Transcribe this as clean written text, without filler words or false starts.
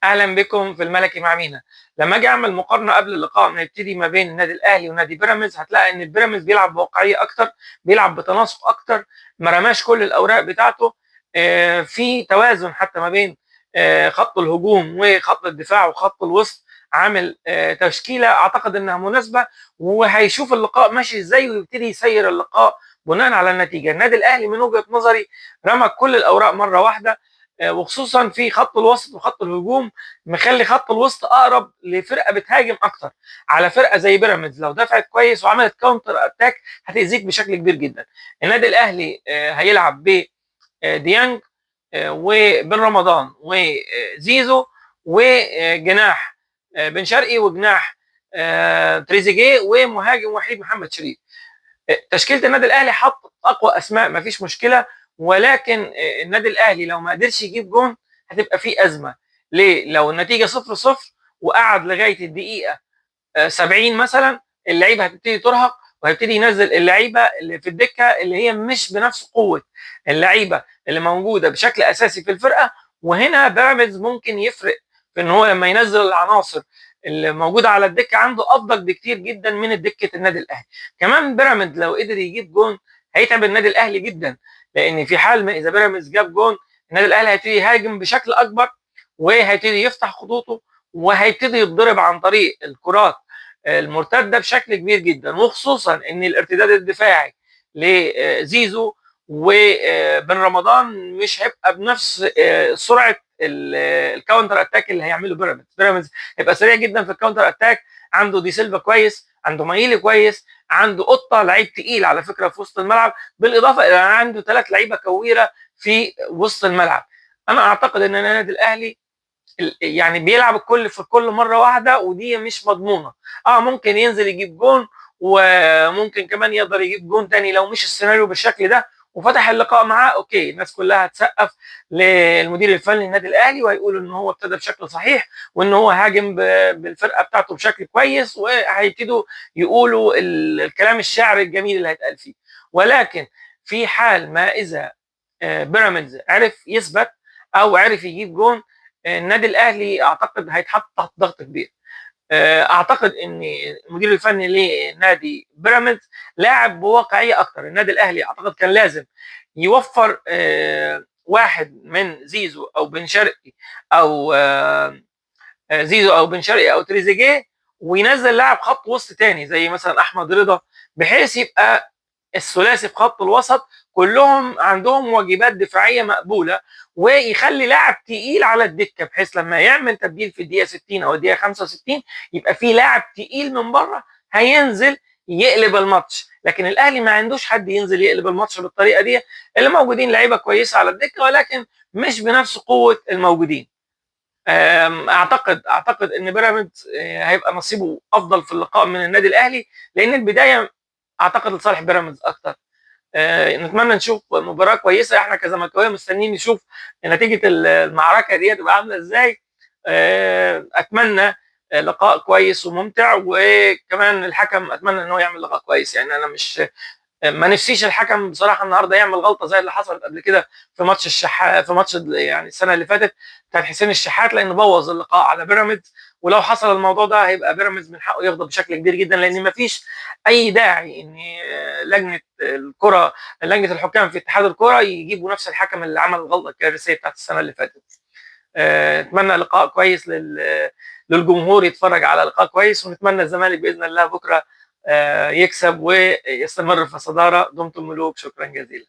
اهلا بكم في الملكي مع مينا. لما اجي اعمل مقارنه قبل اللقاء نبتدي ما بين النادي الاهلي ونادي بيراميدز، هتلاقي ان البيراميدز بيلعب بواقعيه اكتر، بيلعب بتناسق اكتر، ما رماش كل الاوراق بتاعته. في توازن حتى ما بين خط الهجوم وخط الدفاع وخط الوسط، عامل تشكيله اعتقد انها مناسبه، وهيشوف اللقاء ماشي ازاي ويبتدي يسير اللقاء بناء على النتيجه. النادي الاهلي من وجهه نظري رمى كل الاوراق مره واحده، وخصوصا في خط الوسط وخط الهجوم، مخلي خط الوسط اقرب لفرقه بتهاجم اكتر على فرقه زي بيراميدز. لو دفعت كويس وعملت كاونتر اتاك هتأذيك بشكل كبير جدا. النادي الاهلي هيلعب ب ديانج وبن رمضان وزيزو وجناح بن شرقي، وجناح تريزيجيه، ومهاجم وحيد محمد شريف. تشكيله النادي الاهلي حط اقوى اسماء، ما فيش مشكله، ولكن النادي الاهلي لو ما قدرش يجيب جون هتبقى في ازمه. ليه؟ لو النتيجه 0-0 وقعد لغايه الدقيقه 70 مثلا، اللعيبه هتبتدي ترهق، وهيبتدي ينزل اللعيبه اللي في الدكه اللي هي مش بنفس قوه اللعيبه اللي موجوده بشكل اساسي في الفرقه. وهنا بيراميدز ممكن يفرق في ان هو لما ينزل العناصر اللي موجوده على الدكه عنده افضل بكتير جدا من دكه النادي الاهلي. كمان بيراميدز لو قدر يجيب جون هيتعب النادي الاهلي جدا، لان في حال ما اذا بيراميدز جاب جون النادي الاهلي هيبتدي يهاجم بشكل اكبر، وهيبتدي يفتح خطوطه، وهيبتدي يتضرب عن طريق الكرات المرتده بشكل كبير جدا، وخصوصا ان الارتداد الدفاعي لزيزو وبن رمضان مش هيبقى بنفس سرعه الكاونتر اتاك اللي هيعمله بيراميدز. بيراميدز هيبقى سريع جدا في الكاونتر اتاك، عنده دي سيلفا كويس، عنده مايلي كويس، عنده قطه لعيب تقيل على فكره في وسط الملعب، بالاضافه الى عنده 3 لعيبه كويره في وسط الملعب. انا اعتقد ان النادي الاهلي يعني بيلعب الكل في كل مره واحده، ودي مش مضمونه. ممكن ينزل يجيب جون، وممكن كمان يقدر يجيب جون تاني لو مش السيناريو بالشكل ده وفتح اللقاء معاه. اوكي، الناس كلها هتسقف للمدير الفني للنادي الاهلي، وهيقولوا ان هو ابتدى بشكل صحيح، وان هو هاجم بالفرقه بتاعته بشكل كويس، وهيبتدوا يقولوا الكلام الشعري الجميل اللي هيتقال فيه. ولكن في حال ما اذا بيراميدز عرف يثبت او عرف يجيب جون، النادي الاهلي اعتقد هيتحط تحت ضغط كبير. اعتقد ان المدير الفني لنادي بيراميدز لاعب بواقعيه اكتر. النادي الاهلي اعتقد كان لازم يوفر واحد من زيزو او بن شرقي، او زيزو او بن شرقي او تريزيجيه، وينزل لاعب خط وسط تاني زي مثلا احمد رضا، بحيث يبقى الثلاثي في خط الوسط كلهم عندهم واجبات دفاعيه مقبوله، ويخلي لاعب تقيل على الدكه، بحيث لما يعمل تبديل في الدقيقه 60 او الدقيقه 65 يبقى في لاعب تقيل من بره هينزل يقلب الماتش. لكن الاهلي ما عندوش حد ينزل يقلب الماتش بالطريقه دي. اللي موجودين لعيبه كويسه على الدكه، ولكن مش بنفس قوه الموجودين. اعتقد ان بيراميدز هيبقى نصيبه افضل في اللقاء من النادي الاهلي، لان البدايه اعتقد لصالح بيراميدز اكتر. نتمنى نشوف مباراه كويسه. احنا كزملكاويه مستنيين نشوف نتيجه المعركه دي هتبقى عامله ازاي. اتمنى لقاء كويس وممتع، وكمان الحكم اتمنى ان هو يعمل لقاء كويس. يعني انا مش ما نفسيش الحكم بصراحه النهارده يعمل غلطه زي اللي حصلت قبل كده في ماتش الشحات، في ماتش يعني السنه اللي فاتت بتاعت حسين الشحات، لانه بوظ اللقاء على بيراميدز. ولو حصل الموضوع ده هيبقى بيراميدز من حقه يغضب بشكل كبير جدا، لان ما فيش اي داعي ان لجنه الكره، لجنه الحكام في اتحاد الكره يجيبوا نفس الحكم اللي عمل الغلطه الكارثيه بتاعت السنه اللي فاتت. اتمنى لقاء كويس للجمهور يتفرج على لقاء كويس، ونتمنى الزمالك باذن الله بكره يكسب ويستمر في الصداره. دمتم ملوك، شكرا جزيلا.